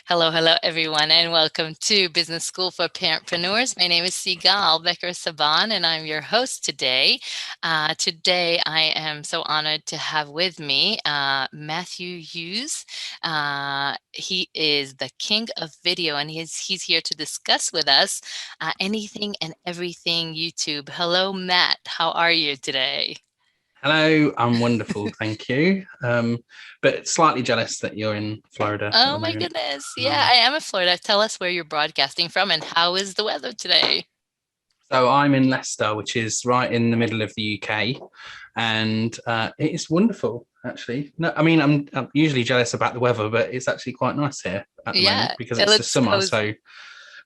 Hello, hello, everyone, and welcome to Business School for Parentpreneurs. My name is Sigal, Bekker-Saban, and I'm your host today. Today, I am so honored to have with me Matthew Hughes. He is the king of video, and he's here to discuss with us anything and everything YouTube. Hello, Matt. How are you today? Hello, I'm wonderful, thank you. But slightly jealous that you're in Florida at Oh the my moment. goodness. Yeah, I am in Florida. Tell us where you're broadcasting from and how is the weather today? So I'm in Leicester, which is right in the middle of the UK, and it is wonderful, actually. No, I mean, I'm usually jealous about the weather, but it's actually quite nice here at the moment Yeah, because it it's the looks summer. cozy. So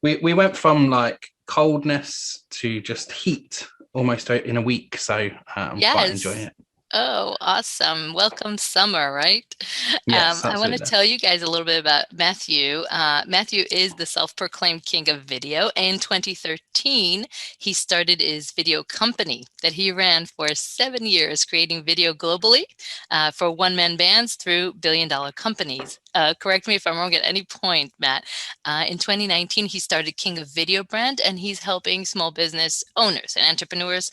we went from like coldness to just heat almost in a week. So I'm quite enjoying Yes. it. Oh, awesome. Welcome summer, right? Yes, I want to absolutely. tell you guys a little bit about Matthew. Matthew is the self-proclaimed king of video. In 2013, he started his video company that he ran for 7 years, creating video globally for one-man bands through billion-dollar companies. Correct me if I'm wrong at any point, Matt. In 2019, he started King of Video brand, and he's helping small business owners and entrepreneurs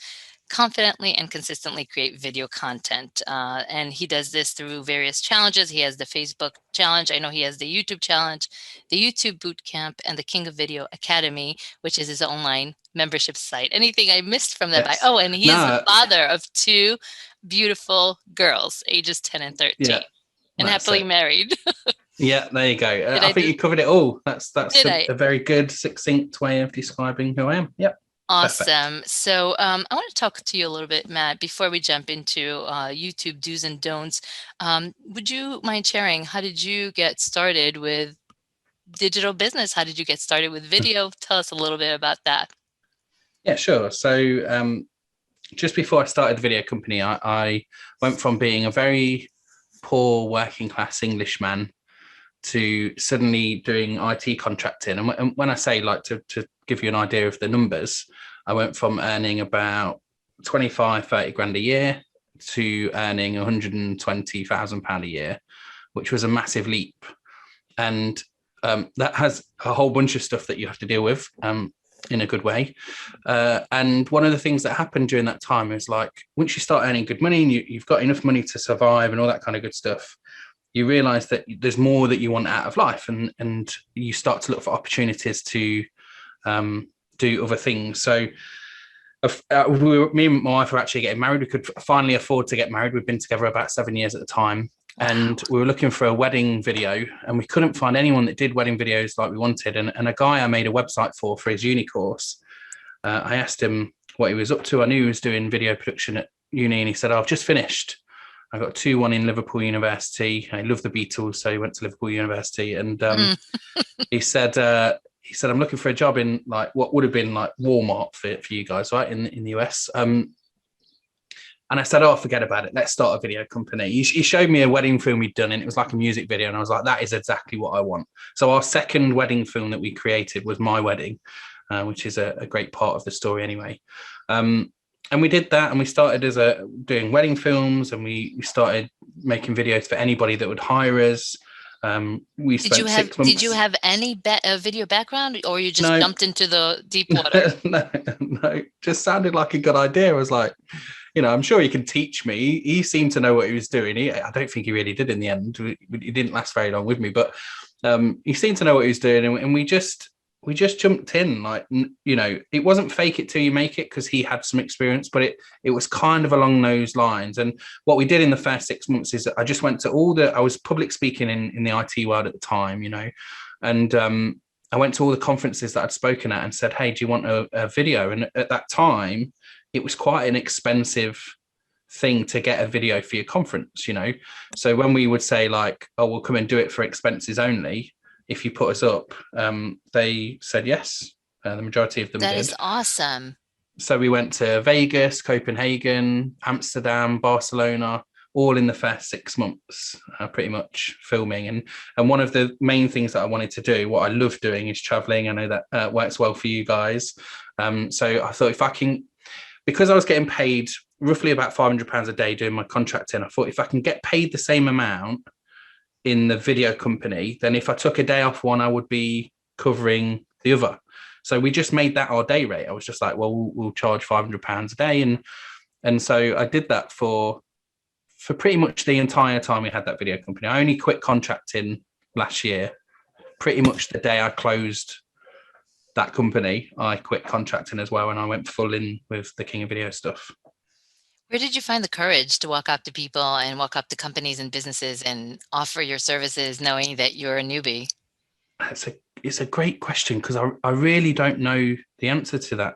confidently and consistently create video content. And he does this through various challenges. He has the Facebook challenge. I know he has the YouTube challenge, the YouTube Bootcamp, and the King of Video Academy, which is his online membership site. Anything I missed from that? Yes. Oh, and he is the No, father of two beautiful girls, ages 10 and 13, yeah, and that's happily it. married. Yeah, there you go. Did I I think do? you covered it all. That's Did a, I? a very good, succinct way of describing who I am. Yep, perfect. Awesome. So I want to talk to you a little bit, Matt, before we jump into YouTube do's and don'ts. Would you mind sharing how did you get started with digital business? How did you get started with video? Tell us a little bit about that. Yeah, sure. So just before I started the video company, I went from being a very poor working class Englishman to suddenly doing IT contracting. And when I say like to give you an idea of the numbers, I went from earning about 25, 30 grand a year to earning £120,000 a year, which was a massive leap. And that has a whole bunch of stuff that you have to deal with in a good way. And one of the things that happened during that time is like once you start earning good money and you've got enough money to survive and all that kind of good stuff, you realize that there's more that you want out of life, and you start to look for opportunities to do other things. So me and my wife were actually getting married. We could finally afford to get married. We've been together about 7 years at the time. Wow. And we were looking for a wedding video, and we couldn't find anyone that did wedding videos like we wanted. And a guy I made a website for his uni course, I asked him what he was up to. I knew he was doing video production at uni, and he said, "Oh, I've just finished. I got 2-1 in Liverpool University. I love the Beatles, so he went to Liverpool University." And Mm. he said, "I'm looking for a job in like what would have been like Walmart for you guys, right, in the US." And I said, "Oh, forget about it. Let's start a video company." He showed me a wedding film he'd done, and it was like a music video. And I was like, that is exactly what I want. So our second wedding film that we created was my wedding, which is a great part of the story anyway. And we did that, and we started doing wedding films, and we started making videos for anybody that would hire us. We Did you spent have 6 months. any video background, or you just No, jumped into the deep water? no, just sounded like a good idea. I was like, I'm sure he can teach me. He seemed to know what he was doing. I don't think he really did in the end. He didn't last very long with me, but he seemed to know what he was doing, and we just jumped in. Like, it wasn't fake it till you make it because he had some experience, but it was kind of along those lines. And what we did in the first 6 months is I just went to I was public speaking in the IT world at the time, and I went to all the conferences that I'd spoken at and said, "Hey, do you want a video?" And at that time, it was quite an expensive thing to get a video for your conference. So when we would say like, "Oh, we'll come and do it for expenses only if you put us up," they said yes. The majority of them That is did. awesome. So we went to Vegas, Copenhagen, Amsterdam, Barcelona, all in the first 6 months, pretty much filming. And one of the main things that I wanted to do, what I love doing, is traveling. I know that works well for you guys. So I thought because I was getting paid roughly about £500 a day doing my contracting, I thought if I can get paid the same amount in the video company, then if I took a day off one, I would be covering the other. So we just made that our day rate. I was just like, well, we'll charge £500 a day. And so I did that for pretty much the entire time we had that video company. I only quit contracting last year. Pretty much the day I closed that company, I quit contracting as well, and I went full in with the King of Video stuff. Where did you find the courage to walk up to people and walk up to companies and businesses and offer your services knowing that you're a newbie? It's a great question, because I really don't know the answer to that.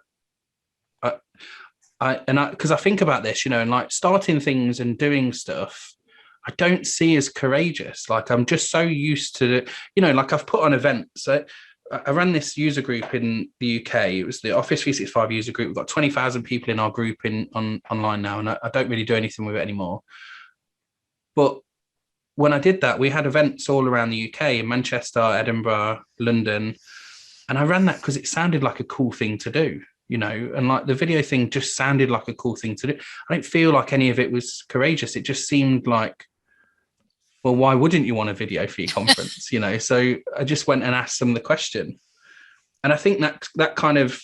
Because I think about this, and like starting things and doing stuff, I don't see as courageous. Like I'm just so used to, like I've put on events. I ran this user group in the UK. It was the Office 365 user group. We've got 20,000 people in our group online now, and I don't really do anything with it anymore. But when I did that, we had events all around the UK, in Manchester, Edinburgh, London, and I ran that because it sounded like a cool thing to do, and like the video thing just sounded like a cool thing to do. I don't feel like any of it was courageous. It just seemed like, well, why wouldn't you want a video for your conference? So I just went and asked them the question. And I think that kind of,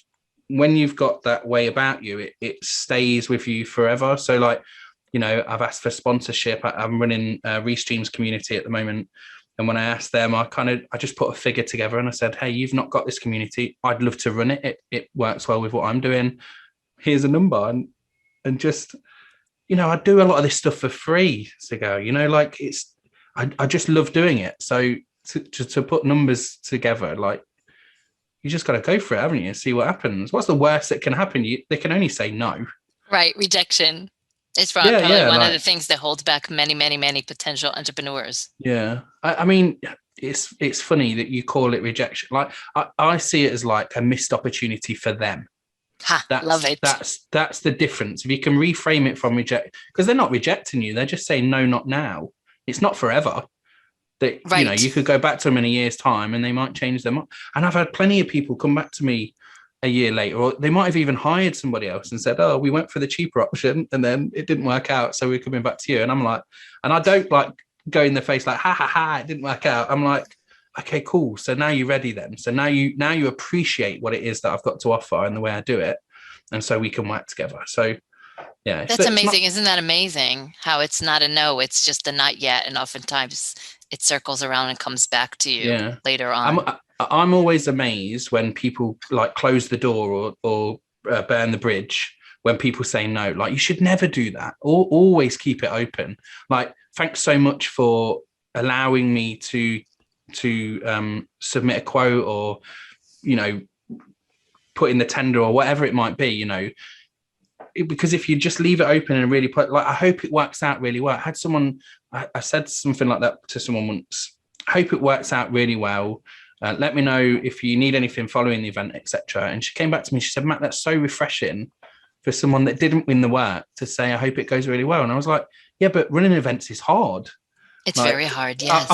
when you've got that way about you, it stays with you forever. So like, I've asked for sponsorship. I'm running Restream's community at the moment. And when I asked them, I just put a figure together and I said, hey, you've not got this community. I'd love to run it. It works well with what I'm doing. Here's a number. And just, I do a lot of this stuff for free, Sigal, like I just love doing it. So to put numbers together, like you just got to go for it, haven't you? See what happens. What's the worst that can happen? They can only say no. Right. Rejection. It's probably one of the things that holds back many, many, many potential entrepreneurs. Yeah. I mean, it's funny that you call it rejection. Like I see it as like a missed opportunity for them. Love it. That's the difference. If you can reframe it from reject, because they're not rejecting you, they're just saying no, not now. It's not forever. That right. You could go back to them in a year's time and they might change them up. And I've had plenty of people come back to me a year later, or they might have even hired somebody else and said, oh, we went for the cheaper option and then it didn't work out, so we're coming back to you. And I'm like, and I don't like go in the face like, ha ha ha, it didn't work out. I'm like, okay, cool. So now you're ready then. So now you appreciate what it is that I've got to offer and the way I do it. And so we can work together. So yeah. That's amazing. Isn't that amazing? How it's not a no, it's just a not yet. And oftentimes it circles around and comes back to you later on. I'm always amazed when people like close the door or burn the bridge when people say no. Like, you should never do that. Always keep it open. Like, thanks so much for allowing me to submit a quote or, put in the tender or whatever it might be, because if you just leave it open and really put, like, I hope it works out really well. I had someone, I said something like that to someone once. I hope it works out really well. Let me know if you need anything following the event, etc. And she came back to me. She said, Matt, that's so refreshing for someone that didn't win the work to say, I hope it goes really well. And I was like, yeah, but running events is hard. It's like, very hard. Yes.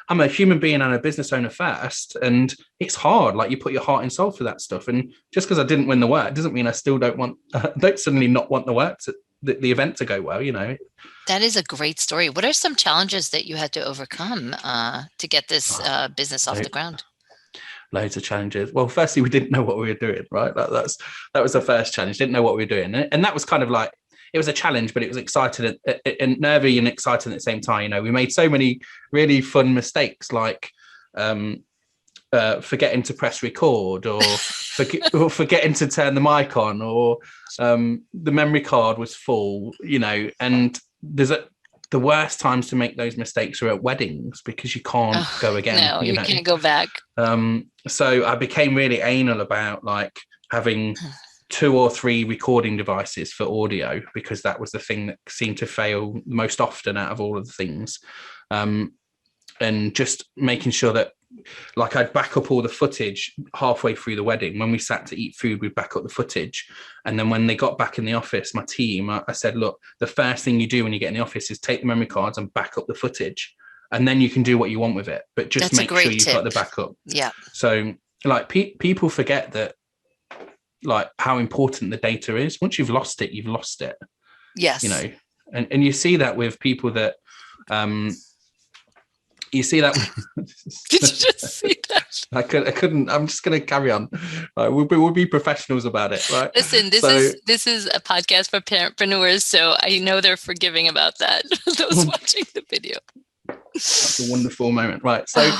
I'm a human being and a business owner first. And it's hard. Like, you put your heart and soul for that stuff. And just because I didn't win the work doesn't mean I still don't suddenly not want the work the event to go well, That is a great story. What are some challenges that you had to overcome to get this business off the ground? Loads of challenges. Well, firstly, we didn't know what we were doing, right? That was the first challenge. Didn't know what we were doing. And that was kind of like, it was a challenge, but it was exciting and nervy and exciting at the same time. We made so many really fun mistakes, like forgetting to press record or forgetting to turn the mic on, or the memory card was full, and the worst times to make those mistakes are at weddings because you can't go again. No, you can't go back. So I became really anal about like having 2 or 3 recording devices for audio, because that was the thing that seemed to fail most often out of all of the things. And just making sure that, like, I'd back up all the footage halfway through the wedding. When we sat to eat food, we'd back up the footage. And then when they got back in the office, my team, I said, look, the first thing you do when you get in the office is take the memory cards and back up the footage. And then you can do what you want with it. But just make sure you've got the backup. Yeah. So, like, people forget that, like, how important the data is. Once you've lost it, you've lost it. Yes. And you see that with people that You see that? Did you just see that? I couldn't. I'm just going to carry on. We'll be professionals about it, right? Listen, this is a podcast for parentpreneurs, so I know they're forgiving about that. Those watching the video. That's a wonderful moment, right? So,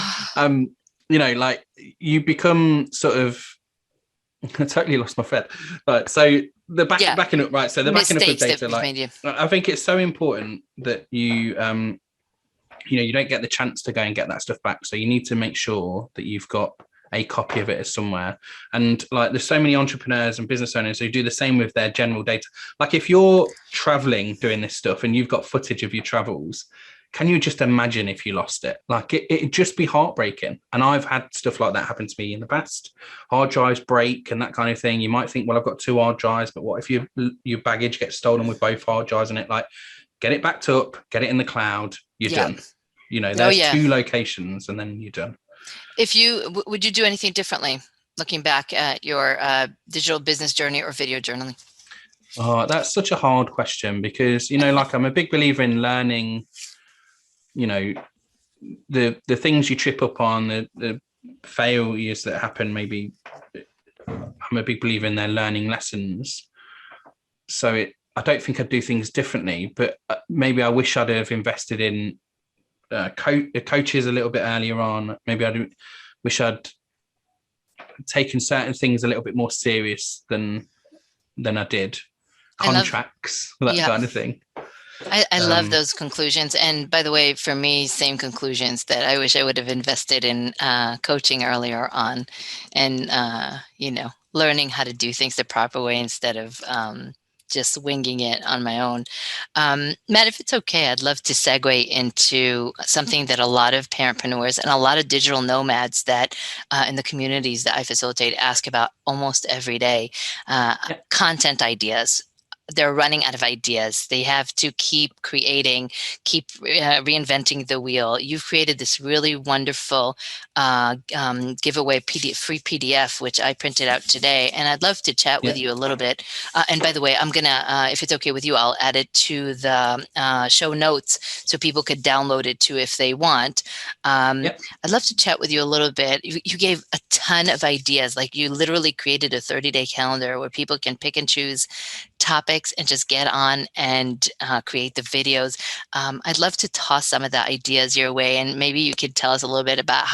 like you become sort of. I totally lost my thread. Right. So backing up, right? So the backing up of data, like I think it's so important that you you don't get the chance to go and get that stuff back. So you need to make sure that you've got a copy of it somewhere. And like there's so many entrepreneurs and business owners who do the same with their general data. Like if you're traveling doing this stuff and you've got footage of your travels, can you just imagine if you lost it? Like it'd just be heartbreaking. And I've had stuff like that happen to me in the past. Hard drives break and that kind of thing. You might think, well, I've got 2 hard drives, but what if your baggage gets stolen with both hard drives in it? Like get it backed up, get it in the cloud, you're done. There's 2 locations and then you're done. If you would you do anything differently looking back at your digital business journey or video journaling? Oh, that's such a hard question because, like I'm a big believer in learning, the things you trip up on, the failures that happen, maybe I'm a big believer in their learning lessons. So I don't think I'd do things differently, but maybe I wish I'd have invested in coaches a little bit earlier on. Maybe I wish I'd taken certain things a little bit more serious than I did. Contracts, that kind of thing. I love those conclusions. And by the way, for me, same conclusions that I wish I would have invested in coaching earlier on and, learning how to do things the proper way instead of just winging it on my own. Matt, if it's okay, I'd love to segue into something that a lot of parentpreneurs and a lot of digital nomads that in the communities that I facilitate ask about almost every day, content ideas. They're running out of ideas. They have to keep creating, keep reinventing the wheel. You've created this really wonderful giveaway free PDF, which I printed out today. And I'd love to chat with you a little bit. And by the way, I'm going to, if it's okay with you, I'll add it to the show notes so people could download it too if they want. I'd love to chat with you a little bit. You gave a ton of ideas. Like you literally created a 30-day calendar where people can pick and choose topics and just get on and create the videos. I'd love to toss some of the ideas your way, and maybe you could tell us a little bit about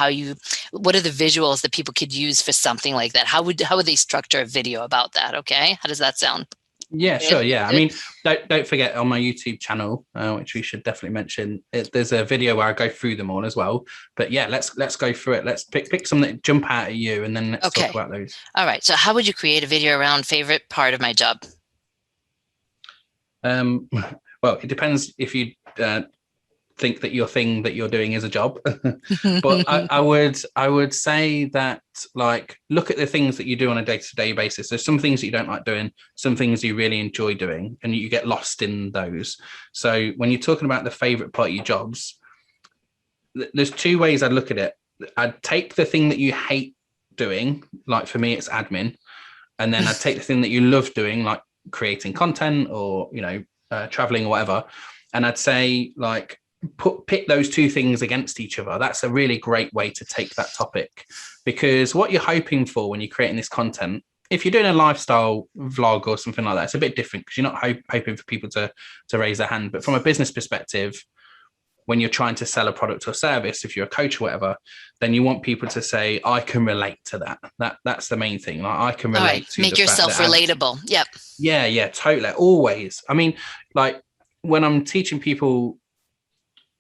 what are the visuals that people could use for something like that? How would they structure a video about that? Okay, how does that sound? Yeah, sure. Yeah, I mean, don't forget on my YouTube channel, which we should definitely mention, there's a video where I go through them all as well. But yeah, let's go through it. Let's pick some that jump out at you, and then let's talk about those. All right. So, how would you create a video around favorite part of my job? Well, it depends if you think that your thing that you're doing is a job. But I would say that, like, look at the things that you do on a day-to-day basis. There's some things that you don't like doing, some things you really enjoy doing, and you get lost in those. So when you're talking about the favorite part of your jobs, there's 2 ways I'd look at it. I'd take the thing that you hate doing, like for me it's admin, and then I'd take the thing that you love doing, like creating content or traveling or whatever, and I'd say, like, pit those 2 things against each other. That's a really great way to take that topic, because what you're hoping for when you're creating this content, if you're doing a lifestyle vlog or something like that, it's a bit different because you're not hoping for people to raise their hand. But from a business perspective, when you're trying to sell a product or service, if you're a coach or whatever, then you want people to say, I can relate to that. That's the main thing. Like, I can relate to make yourself relatable. Yep. Yeah, totally. Always. I mean, like when I'm teaching people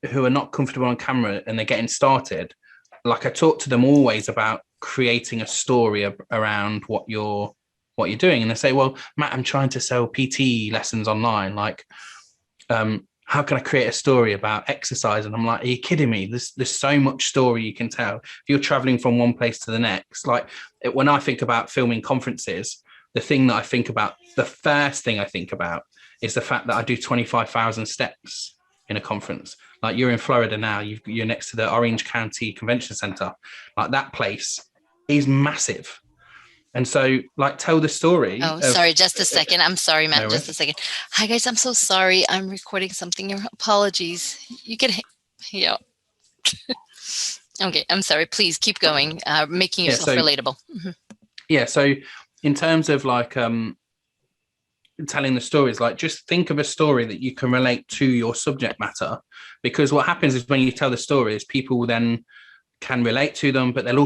who are not comfortable on camera and they're getting started, like I talk to them always about creating a story around what you're doing. And they say, well, Matt, I'm trying to sell PT lessons online. Like, how can I create a story about exercise? And I'm like, are you kidding me? There's so much story you can tell. If you're traveling from one place to the next, like when I think about filming conferences, the first thing I think about is the fact that I do 25,000 steps in a conference. Like, you're in Florida now, you're next to the Orange County Convention Center. Like, that place is massive. And so, like, tell the story. Oh, sorry, just a second. I'm sorry, Matt, just a second. Hi, guys. I'm so sorry. I'm recording something. Apologies. You can, Okay, I'm sorry. Please keep going. Making Yeah, yourself so relatable. yeah, so in terms of like telling the stories, like just think of a story that you can relate to your subject matter, because what happens is when you tell the stories, people then can relate to them, but they're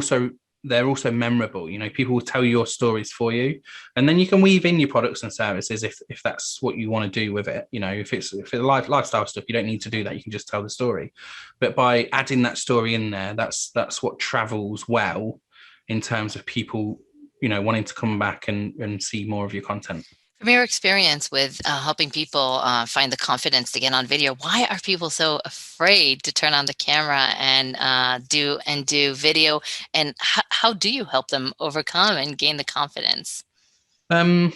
also memorable. You know, people will tell your stories for you, and then you can weave in your products and services if that's what you want to do with it. You know, if it's lifestyle stuff, you don't need to do that. You can just tell the story. But by adding that story in there, that's what travels well in terms of people, you know, wanting to come back and see more of your content. From your experience with helping people find the confidence to get on video, why are people so afraid to turn on the camera and do video? And how do you help them overcome and gain the confidence? Um,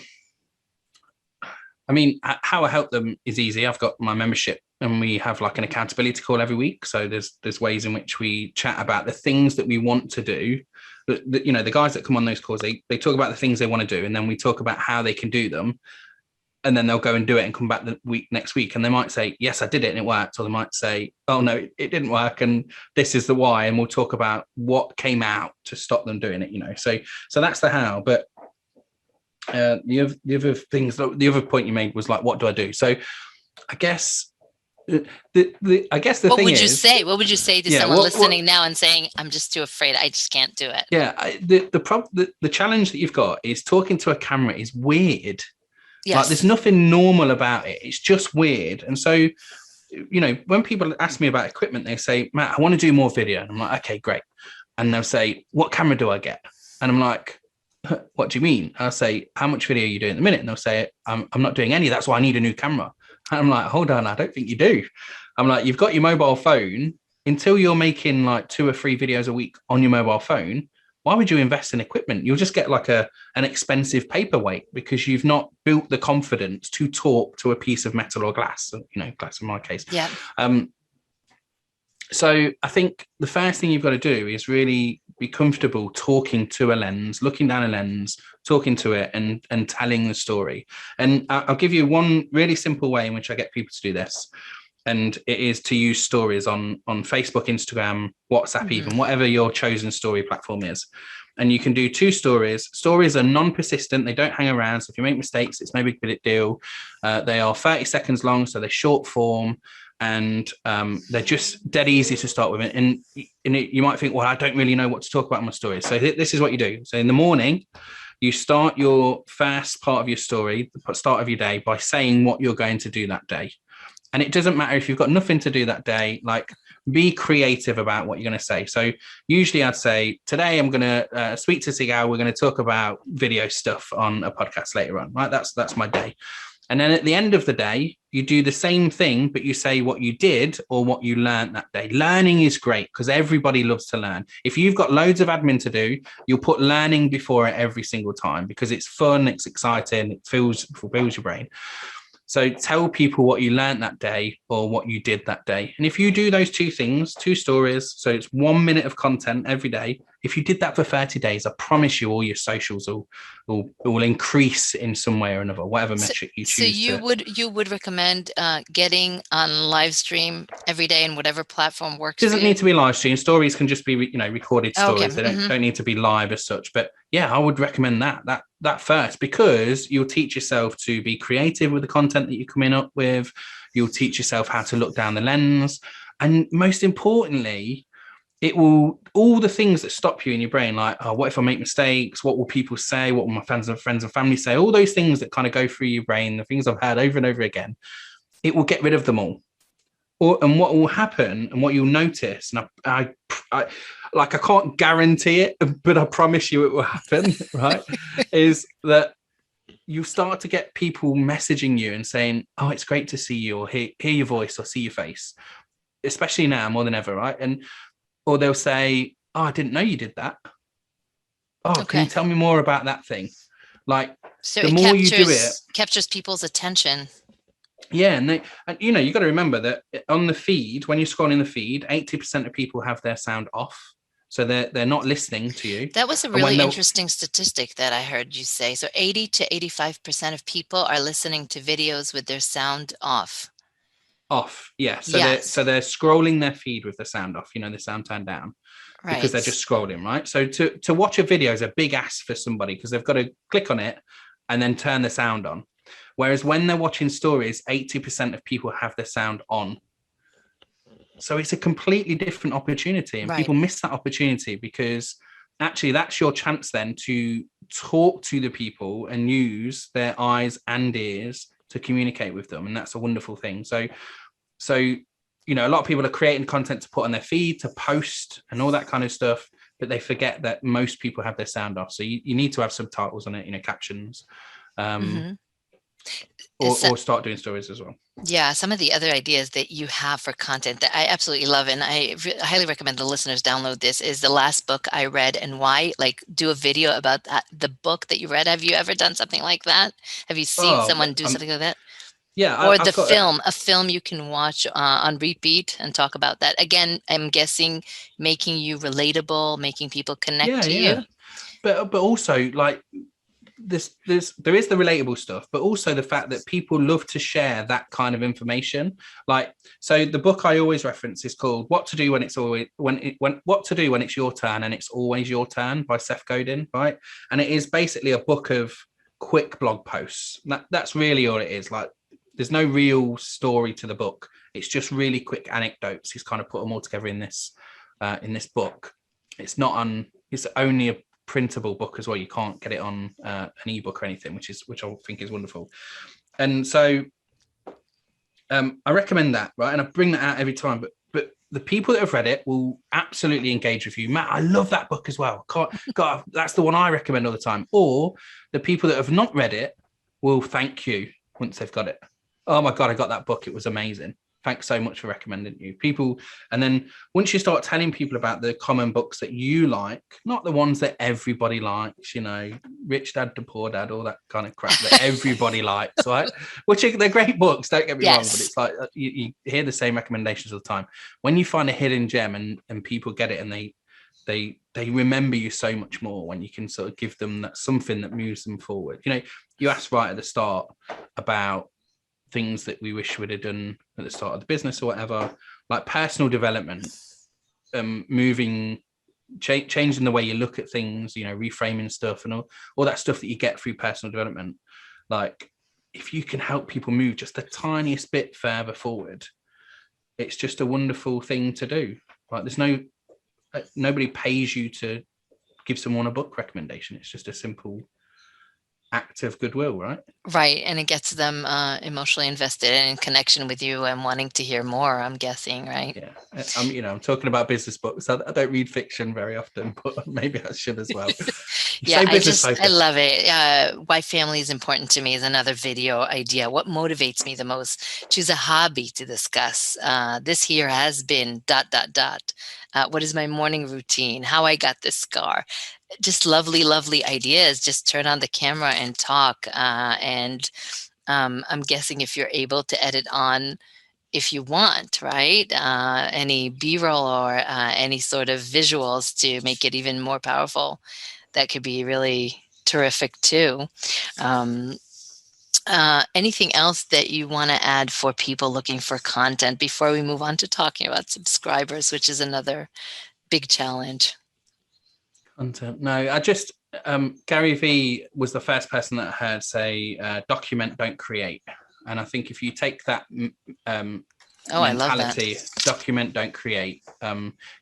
I mean, how I help them is easy. I've got my membership, and we have like an accountability call every week. So there's ways in which we chat about the things that we want to do. But you know, the guys that come on those calls, they talk about the things they want to do, and then we talk about how they can do them. And then they'll go and do it and come back the next week, and they might say, yes, I did it and it worked, or they might say, oh no, it didn't work, and this is the why, and we'll talk about what came out to stop them doing it. You know, so that's the how. But the other things, the other point you made was like, what do I do? So I guess the What thing would you is, say? What would you say to yeah, someone listening now and saying, I'm just too afraid, I just can't do it? yeah, the challenge that you've got is talking to a camera is weird. Like there's Yes. nothing normal about it. It's just weird. And so, you know, when people ask me about equipment, they say, Matt, I want to do more video. And I'm like, okay, great. And they'll say, what camera do I get? And I'm like, what do you mean? I'll say, how much video are you doing at the minute? And they'll say, I'm not doing any. That's why I need a new camera. And I'm like, hold on, I don't think you do. I'm like, you've got your mobile phone. Until you're making like 2 or 3 videos a week on your mobile phone, why would you invest in equipment? You'll just get like an expensive paperweight because you've not built the confidence to talk to a piece of metal or glass, you know, glass in my case. Yeah. So I think the first thing you've got to do is really be comfortable talking to a lens, looking down a lens, talking to it, and telling the story. And I'll give you one really simple way in which I get people to do this. And it is to use stories on Facebook, Instagram, WhatsApp, even whatever your chosen story platform is. And you can do 2 stories. Stories are non-persistent. They don't hang around. So if you make mistakes, it's no big deal. They are 30 seconds long, so they're short form, and they're just dead easy to start with. And you might think, well, I don't really know what to talk about in my stories. So this is what you do. So in the morning, you start your first part of your story, the start of your day, by saying what you're going to do that day. And it doesn't matter if you've got nothing to do that day, like be creative about what you're going to say. So usually I'd say, today I'm going to speak to Sigal. We're going to talk about video stuff on a podcast later on, right? That's my day. And then at the end of the day, you do the same thing, but you say what you did or what you learned that day. Learning is great because everybody loves to learn. If you've got loads of admin to do, you'll put learning before it every single time because it's fun, it's exciting, it fulfills your brain. So tell people what you learned that day or what you did that day. And if you do those 2 things, 2 stories, so it's 1 minute of content every day. If you did that for 30 days, I promise you all your socials will increase in some way or another, whatever metric you choose. So you would recommend getting on live stream every day in whatever platform works. It doesn't need to be live stream. Stories can just be, you know, recorded stories. Okay. They don't need to be live as such. But yeah, I would recommend that first, because you'll teach yourself to be creative with the content that you're coming up with. You'll teach yourself how to look down the lens. And most importantly, it will, all the things that stop you in your brain, like, oh, what if I make mistakes? What will people say? What will my friends and family say? All those things that kind of go through your brain, the things I've heard over and over again, it will get rid of them all. And what will happen and what you'll notice, and I can't guarantee it, but I promise you it will happen, right? Is that you start to get people messaging you and saying, oh, it's great to see you, or hear your voice or see your face, especially now more than ever, right? Or they'll say, oh, I didn't know you did that. Oh, okay. Can you tell me more about that thing? Like, so the more you do it, captures people's attention. Yeah, and you know, you got to remember that on the feed, when you're scrolling the feed, 80% of people have their sound off, so they're not listening to you. That was a really interesting statistic that I heard you say. So 80 to 85% of people are listening to videos with their sound off. Off, yeah. So they're scrolling their feed with the sound off, you know, the sound turned down. because they're just scrolling, right? So to watch a video is a big ask for somebody because they've got to click on it and then turn the sound on. Whereas when they're watching stories, 80% of people have their sound on. So it's a completely different opportunity, and people miss that opportunity because actually that's your chance then to talk to the people and use their eyes and ears to communicate with them. And that's a wonderful thing. So, you know, a lot of people are creating content to put on their feed, to post and all that kind of stuff, but they forget that most people have their sound off. So you need to have subtitles on it, you know, captions, or start doing stories as well. Yeah, some of the other ideas that you have for content that I absolutely love, and I highly recommend the listeners download this, is the last book I read and why. Like, do a video about the book that you read. Have you ever done something like that? Have you seen someone do something like that? Yeah. Or a film you can watch on repeat and talk about that. Again, I'm guessing making you relatable, making people connect to you. But also, like, there is the relatable stuff, but also the fact that people love to share that kind of information. Like, so the book I always reference is called "What to Do When It's Always What to Do When It's Your Turn and It's Always Your Turn" by Seth Godin, right? And it is basically a book of quick blog posts. That's really all it is. Like, there's no real story to the book. It's just really quick anecdotes. He's kind of put them all together in this book. It's not on. It's only a printable book as well. You can't get it on an ebook or anything, which I think is wonderful. And so I recommend that, right? And I bring that out every time. But the people that have read it will absolutely engage with you. Matt, I love that book as well. God, that's the one I recommend all the time. Or the people that have not read it will thank you once they've got it. Oh my God, I got that book. It was amazing. Thanks so much for recommending you. People. And then once you start telling people about the common books that you like, not the ones that everybody likes, you know, Rich Dad to Poor Dad, all that kind of crap that everybody likes, right? Which they're great books, don't get me wrong, but it's like you hear the same recommendations all the time. When you find a hidden gem and people get it and they remember you so much more when you can sort of give them that something that moves them forward. You know, you asked right at the start about things that we wish we'd have done at the start of the business or whatever, like personal development, changing the way you look at things, you know, reframing stuff and all that stuff that you get through personal development. Like, if you can help people move just the tiniest bit further forward, it's just a wonderful thing to do. Like, there's nobody pays you to give someone a book recommendation. It's just a simple act of goodwill, right? Right. And it gets them emotionally invested and in connection with you and wanting to hear more, I'm guessing, right? Yeah. I'm talking about business books. I don't read fiction very often, but maybe I should as well. Yeah, I love it. Why family is important to me is another video idea. What motivates me the most? Choose a hobby to discuss. This year has been ... What is my morning routine? How I got this scar? Just lovely, lovely ideas. Just turn on the camera and talk. And I'm guessing if you're able to edit on, if you want, right? Any B-roll or any sort of visuals to make it even more powerful, that could be really terrific too. Anything else that you want to add for people looking for content before we move on to talking about subscribers, which is another big challenge? No, I just Gary Vee was the first person that I heard say document, don't create. And I think if you take that mentality, document, don't create.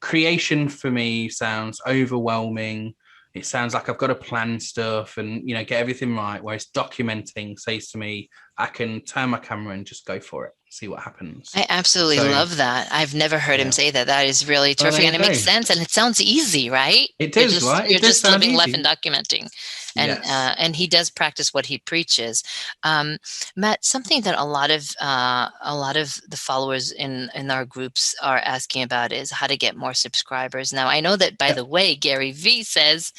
Creation for me sounds overwhelming. It sounds like I've got to plan stuff and, you know, get everything right. Whereas documenting says to me, I can turn my camera and just go for it, see what happens. I absolutely love that. I've never heard him say that. That is really terrific. And it makes sense. And it sounds easy, right? It does, right? You're just living life and documenting. And and he does practice what he preaches. Matt, something that a lot of the followers in our groups are asking about is how to get more subscribers. Now, I know that, by the way, Gary Vee says,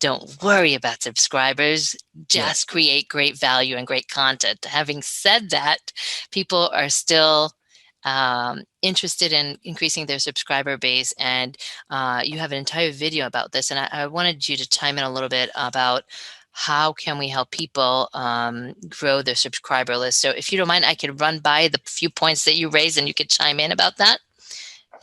don't worry about subscribers, just create great value and great content. Having said that, people are still interested in increasing their subscriber base, and you have an entire video about this, and I wanted you to chime in a little bit about how can we help people grow their subscriber list. So if you don't mind, I could run by the few points that you raised and you could chime in about that.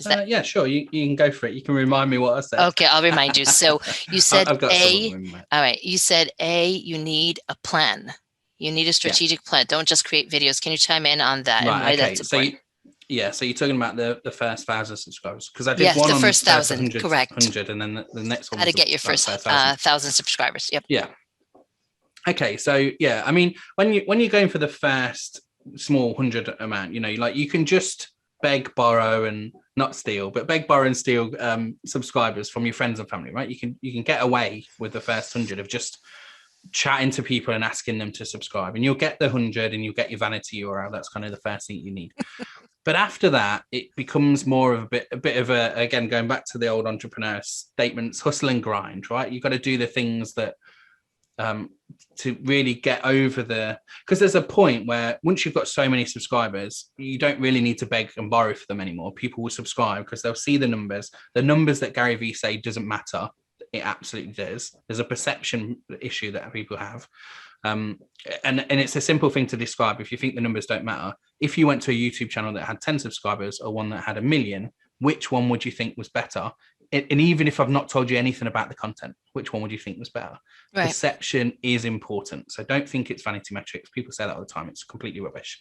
Yeah, sure. You can go for it. You can remind me what I said. Okay, I'll remind you. So you said I've got all right. You said you need a plan. You need a strategic plan. Don't just create videos. Can you chime in on that and why that's important? So you're talking about the first 1,000 subscribers, because I did yes, one the on first 1,000, 100, correct. 100, and then the next one how was to get your first 1,000 subscribers. Yep. Yeah. Okay, so yeah, I mean, when you're going for the first small 100 amount, like you can just beg, borrow, and not steal, but beg, borrow, and steal subscribers from your friends and family, right? You can get away with the first 100 of just chatting to people and asking them to subscribe, and you'll get the 100 and you'll get your vanity URL. That's kind of the first thing you need. But after that, it becomes more of a bit of a, again, going back to the old entrepreneur statements, hustle and grind, right? You've got to do the things that to really get over because there's a point where once you've got so many subscribers, you don't really need to beg and borrow for them anymore. People will subscribe because they'll see the numbers that Gary Vee say doesn't matter. It absolutely does. There's a perception issue that people have. And it's a simple thing to describe. If you think the numbers don't matter, if you went to a YouTube channel that had 10 subscribers or one that had 1 million, which one would you think was better? And even if I've not told you anything about the content, which one would you think was better? Right. Perception is important. So don't think it's vanity metrics. People say that all the time. It's completely rubbish.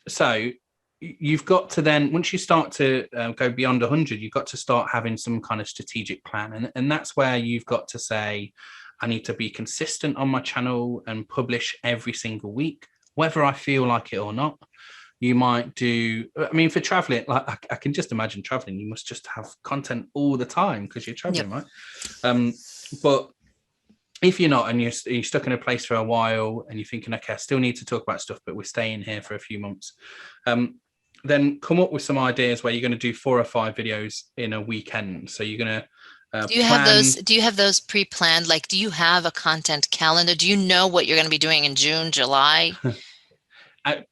So you've got to then, once you start to go beyond 100, you've got to start having some kind of strategic plan. And that's where you've got to say, I need to be consistent on my channel and publish every single week, whether I feel like it or not. You might do, I mean, for traveling, like I can just imagine traveling, you must just have content all the time because you're traveling, right? But if you're not and you're stuck in a place for a while and you're thinking, okay, I still need to talk about stuff, but we're staying here for a few months, then come up with some ideas where you're going to do 4 or 5 videos in a weekend. So you're going to do you have those pre-planned? Like, do you have a content calendar? Do you know what you're going to be doing in June, July?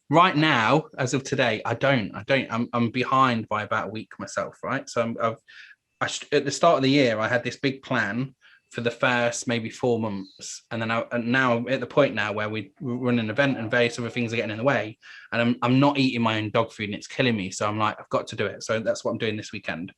Right now, as of today, I don't. I'm behind by about a week myself, right? So at the start of the year, I had this big plan for the first maybe 4 months, and then now at the point now where we run an event and various other things are getting in the way, and I'm not eating my own dog food and it's killing me. So I'm like, I've got to do it. So that's what I'm doing this weekend.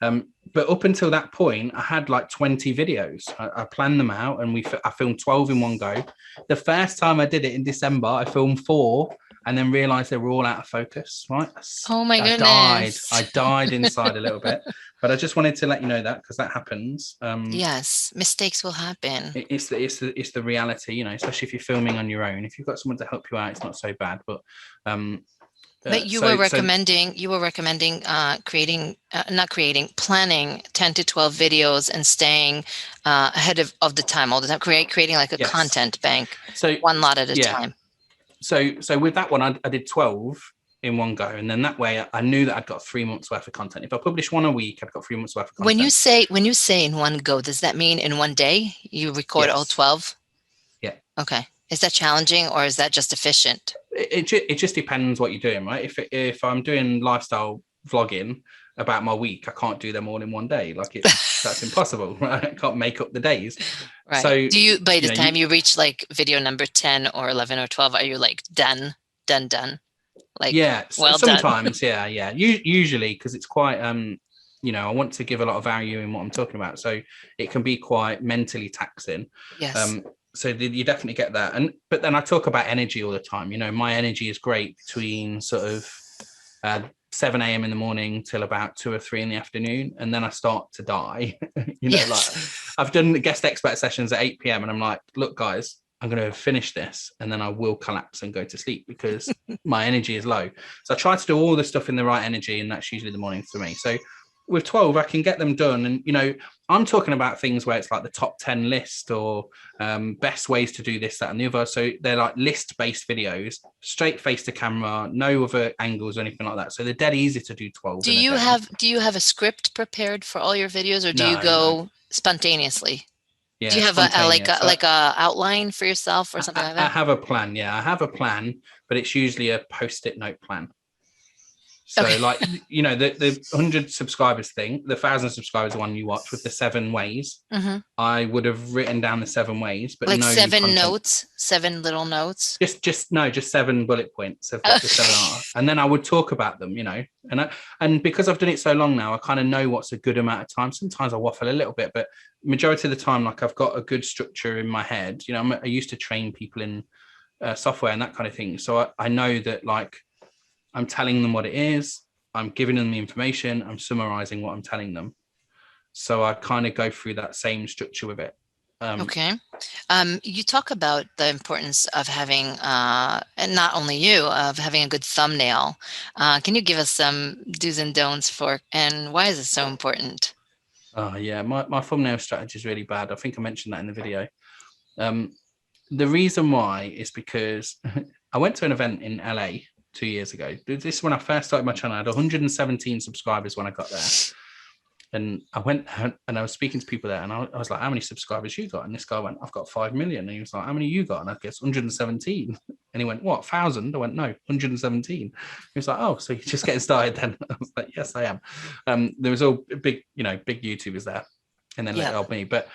But up until that point, I had like 20 videos. I planned them out, and I filmed 12 in one go. The first time I did it in December, I filmed 4 and then realized they were all out of focus, right? Oh my goodness. I died inside a little bit, but I just wanted to let you know that because that happens. Yes, mistakes will happen. It's the reality, especially if you're filming on your own. If you've got someone to help you out, it's not so bad, but you were recommending planning 10 to 12 videos and staying ahead of the time all the time, creating like a content bank, so one lot at a time. So with that one, I did 12 in one go, and then that way I knew that I'd got 3 months worth of content. If I published one a week, I'd got 3 months worth of content. When you say in one go, does that mean in one day you record all 12? Yeah. Okay. Is that challenging or is that just efficient? It just depends what you're doing, right? If I'm doing lifestyle vlogging about my week, I can't do them all in one day. Like that's impossible, right? I can't make up the days. Right. So do you, by the time you reach like video number 10 or 11 or 12, are you like done? Like, well, sometimes, done. yeah. Usually, because it's quite, I want to give a lot of value in what I'm talking about. So it can be quite mentally taxing. Yes. So you definitely get that. But then I talk about energy all the time. My energy is great between sort of 7 a.m. in the morning till about 2 or 3 in the afternoon. And then I start to die. Like I've done guest expert sessions at 8 p.m. and I'm like, look, guys, I'm going to finish this and then I will collapse and go to sleep because my energy is low. So I try to do all the stuff in the right energy, and that's usually the morning for me. So with 12, I can get them done. And, I'm talking about things where it's like the top 10 list or best ways to do this, that, and the other. So they're like list-based videos, straight face to camera, no other angles or anything like that. So they're dead easy to do 12. Do you have a script prepared for all your videos, or do you go spontaneously? Yeah, do you have a outline for yourself or something like that? I have a plan. Yeah, I have a plan, but it's usually a post-it note plan. So Okay. like, you know, the 100 subscribers thing, the 1,000 subscribers one you watch with the 7 ways, Mm-hmm. I would have written down the 7 ways, but Like no new 7 content. notes, 7 little notes. Just 7 bullet points of what the 7 are, and then I would talk about them, you know. And because I've done it so long now, I kind of know what's a good amount of time. Sometimes I waffle a little bit, but majority of the time, like, I've got a good structure in my head. You know, I used to train people in software and that kind of thing, so I know that, like, I'm telling them what it is, I'm giving them the information, I'm summarizing what I'm telling them. So I kind of go through that same structure with it. Okay. You talk about the importance of having, and not only you, of having a good thumbnail. Can you give us some do's and don'ts and why is it so important? Oh yeah, my thumbnail strategy is really bad. I think I mentioned that in the video. The reason why is because I went to an event in LA 2 years ago. This is when I first started my channel. I had 117 subscribers when I got there. And I went and I was speaking to people there, and I was like, how many subscribers you got? And this guy went, I've got 5 million. And he was like, how many you got? And I guess 117. And he went, what, 1,000? I went, no, 117. He was like, oh, so you're just getting started then? I was like, yes, I am. There was all big, you know, big YouTubers there, and then later me. But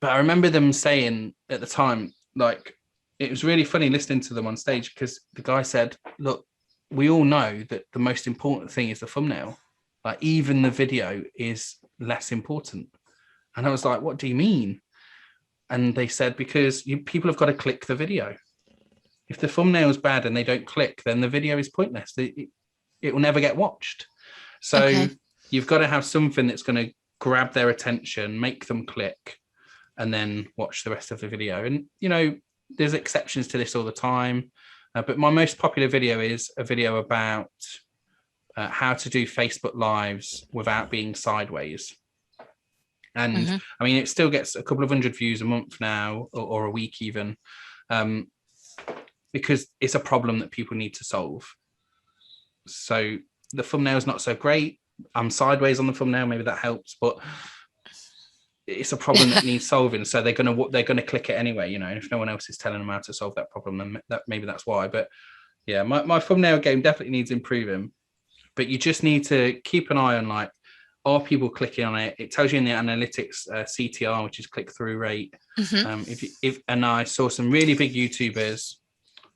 I remember them saying at the time, like, it was really funny listening to them on stage, because the guy said, look, we all know that the most important thing is the thumbnail. Like, even the video is less important. And I was like, what do you mean? And they said, because people have got to click the video. If the thumbnail is bad and they don't click, then the video is pointless. It will never get watched. So you've got to have something that's going to grab their attention, make them click, and then watch the rest of the video. And, you know, there's exceptions to this all the time. But my most popular video is a video about how to do Facebook Lives without being sideways. And I mean, it still gets a couple of 100 views a month now, or a week even, because it's a problem that people need to solve. So the thumbnail is not so great. I'm sideways on the thumbnail, maybe that helps, but it's a problem that needs solving. So they're gonna click it anyway, you know. If no one else is telling them how to solve that problem, then maybe that's why. But yeah, my thumbnail game definitely needs improving. But you just need to keep an eye on, like, are people clicking on it? It tells you in the analytics, CTR, which is click-through rate. And I saw some really big YouTubers.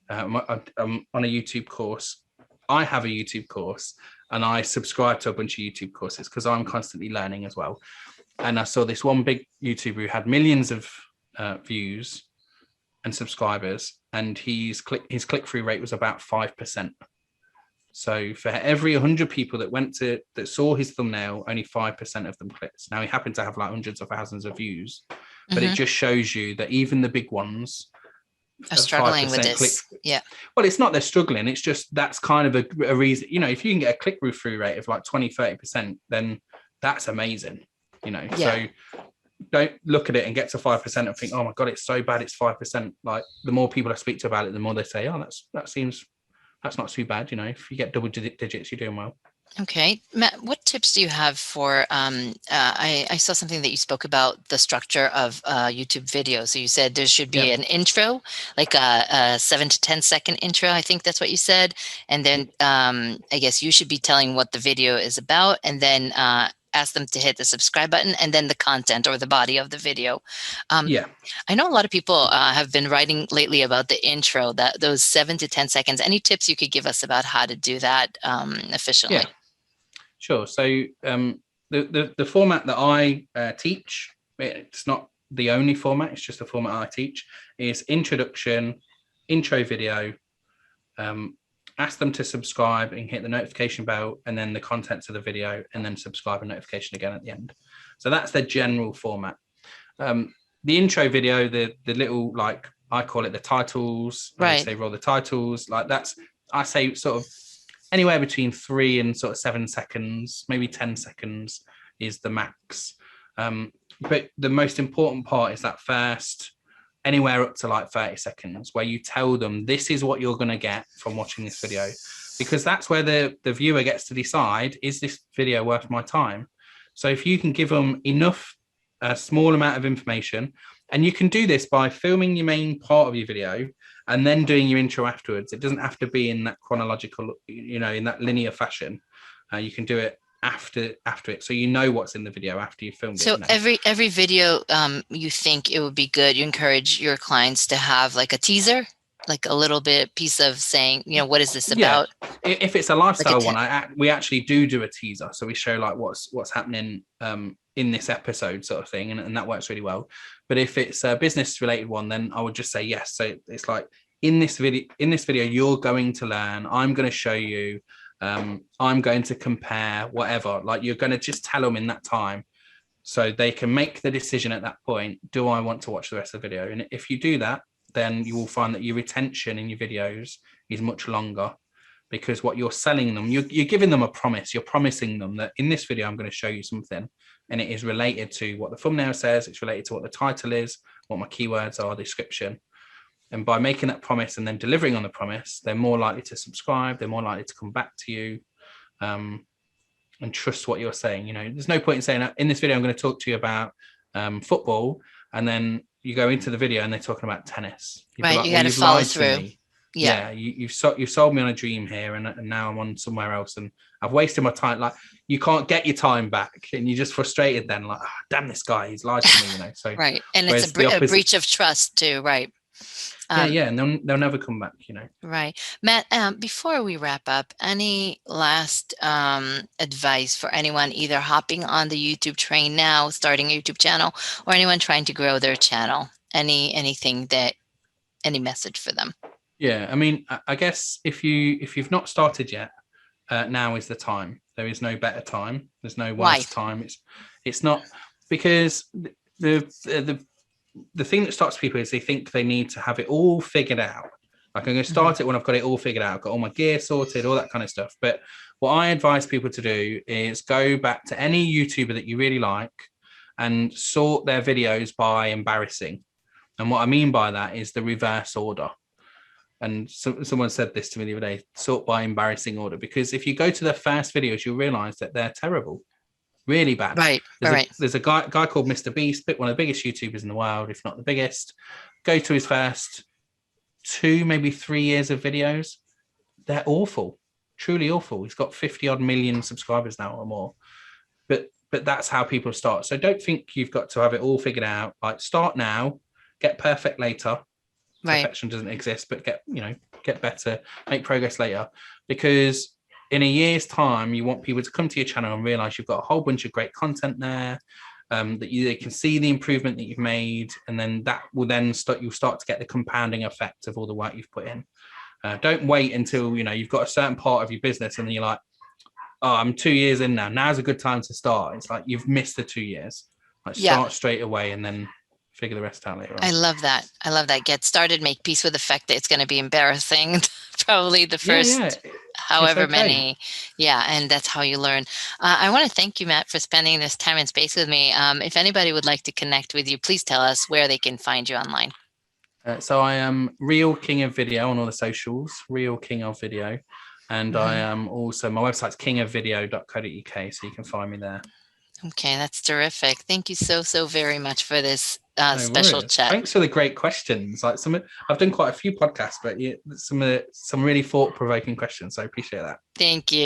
I'm on a YouTube course. I have a YouTube course, and I subscribe to a bunch of YouTube courses because I'm constantly learning as well. And I saw this one big YouTuber who had millions of views and subscribers, and his click-through rate was about 5%. So for every 100 people that saw his thumbnail, only 5% of them clicked. Now, he happened to have like hundreds of thousands of views, but it just shows you that even the big ones are struggling with this. Well, it's not they're struggling. It's just that's kind of a reason. You know, if you can get a click-through rate of like 20-30%, then that's amazing. You know, so don't look at it and get to 5% and think, oh my God, it's so bad, it's 5%. Like, the more people I speak to about it, the more they say, oh, that's not too bad. You know, if you get double digits, you're doing well. Okay. Matt, what tips do you have for, I saw something that you spoke about the structure of YouTube videos. So you said there should be an intro, like a 7 to 10 second intro. I think that's what you said. And then I guess you should be telling what the video is about, and then ask them to hit the subscribe button, and then the content or the body of the video. I know a lot of people have been writing lately about the intro, those 7 to 10 seconds. Any tips you could give us about how to do that efficiently? Yeah, sure. So the format that I teach, it's not the only format, it's just the format I teach, is introduction, intro video, ask them to subscribe and hit the notification bell, and then the contents of the video, and then subscribe and notification again at the end. So that's the general format. The intro video, the little, like, I call it the titles. Right. I say roll the titles. Like, that's, I say, sort of anywhere between 3 and sort of 7 seconds, maybe 10 seconds is the max. But the most important part is that first, anywhere up to like 30 seconds, where you tell them this is what you're going to get from watching this video, because that's where the viewer gets to decide, is this video worth my time? So if you can give them enough, a small amount of information, and you can do this by filming your main part of your video and then doing your intro afterwards. It doesn't have to be in that chronological, you know, in that linear fashion. You can do it after it, so you know what's in the video after you filmed it. So every video, you think it would be good, you encourage your clients to have like a teaser, like a little bit piece of saying, what is this about? If it's a lifestyle one, we actually do a teaser, so we show like what's happening in this episode, sort of thing, and that works really well. But if it's a business related one, then I would just say yes. So it's like, in this video you're going to learn, I'm going to show you, I'm going to compare, whatever. Like, you're going to just tell them in that time, so they can make the decision at that point, do I want to watch the rest of the video? And if you do that, then you will find that your retention in your videos is much longer, because what you're selling them, you're giving them a promise. You're promising them that in this video I'm going to show you something, and it is related to what the thumbnail says, it's related to what the title is, what my keywords are, description. And by making that promise and then delivering on the promise, they're more likely to subscribe, they're more likely to come back to you, and trust what you're saying. There's no point in saying, in this video I'm going to talk to you about football, and then you go into the video and they're talking about tennis. Right, like, you got to follow through. Yeah, you've sold me on a dream here, and now I'm on somewhere else, and I've wasted my time. Like, you can't get your time back, and you're just frustrated then, like, oh, damn this guy, he's lied to me. So right, and it's a breach of trust too, right? And they'll never come back, Right. Matt, before we wrap up, any last advice for anyone either hopping on the YouTube train now, starting a YouTube channel, or anyone trying to grow their channel? Any message for them? Yeah, I mean, I guess if you've not started yet, now is the time. There is no better time. There's no worse time. It's not, because the thing that stops people is they think they need to have it all figured out. Like, I'm going to start it when I've got it all figured out, I've got all my gear sorted, all that kind of stuff. But what I advise people to do is go back to any YouTuber that you really like and sort their videos by embarrassing. And what I mean by that is the reverse order. And someone said this to me the other day, sort by embarrassing order, because if you go to their first videos, you'll realize that they're terrible. Really bad. Right. There's a guy called Mr. Beast, one of the biggest YouTubers in the world, if not the biggest. Go to his first 2, maybe 3 years of videos. They're awful, truly awful. He's got 50 odd million subscribers now or more. But that's how people start. So don't think you've got to have it all figured out. Like, start now, get perfect later. Right. Perfection doesn't exist, but get better, make progress later. Because in a year's time, you want people to come to your channel and realize you've got a whole bunch of great content there, that they can see the improvement that you've made, and then that will you'll start to get the compounding effect of all the work you've put in. Don't wait until you've got a certain part of your business and then you're like, oh, I'm 2 years in now. Now's a good time to start. It's like you've missed the 2 years. Like, start straight away and then figure the rest out later on. I love that. Get started, make peace with the fact that it's going to be embarrassing. Probably the first however many. Yeah. And that's how you learn. I want to thank you, Matt, for spending this time and space with me. If anybody would like to connect with you, please tell us where they can find you online. So I am Real King of Video on all the socials, Real King of Video. And I am also, my website's kingofvideo.co.uk, so you can find me there. Okay, that's terrific. Thank you so very much for this special chat. Thanks for the great questions. Like, I've done quite a few podcasts, but some really thought-provoking questions, so I appreciate that. Thank you.